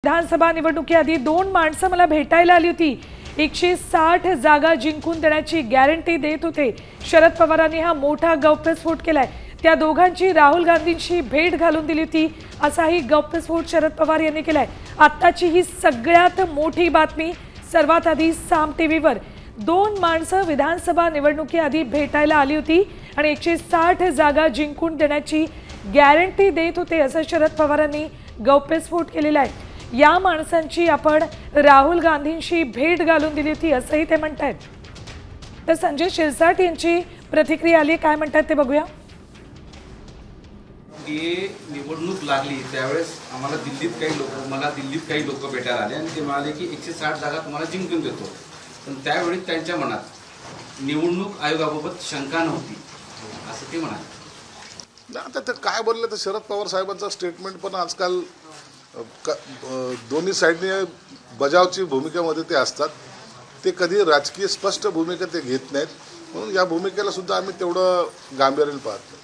विधानसभा निवडणुकीआधी 2 माणसं मला भेटायला आली होती। 160 जागा जिंकून देण्याची गॅरंटी देत होते। शरद पवारांनी हा मोठा गौप्यस्फोट केलाय। त्या दोघांची राहुल गांधींशी भेट घालून दिली होती, असाही गौप्यस्फोट शरद पवार यांनी केलाय। आत्ताची ही सगळ्यात मोठी बातमी। सर्वात आधी साम टीव्हीवर 2 माणसं विधानसभा निवडणुकीआधी भेटायला आली होती आणि 160 जागा जिंकून देण्याची गॅरंटी देत होते, असं शरद पवारांनी गौप्यस्फोट केलेला आहे। या माणसांची आपण राहुल गांधींशी भेट घालून दिली होती, असंही ते म्हणतात। तर संजय शिरसाट यांची प्रतिक्रिया आली, काय म्हणतात ते बघूया। निवडणूक लागली त्यावेळेस आम्हाला दिल्लीत काही लोक भेटायला आले आणि ते म्हणाले की 160 जागा तुम्हाला जिंकून देतो। पण त्यावेळी त्यांच्या मनात निवडणूक आयोगाबाबत शंका नव्हती, असं ते म्हणाले। आता ते काय बोलले तर शरद पवार साहेबांचा स्टेटमेंट पण आजकाल दोन्ही साईडने बजावची भूमिकेमध्ये ते असतात। ते कधी राजकीय स्पष्ट भूमिका ते घेत नाहीत, म्हणून या भूमिकेला सुद्धा आम्ही तेवढं गांभीर्याने पाहत नाही।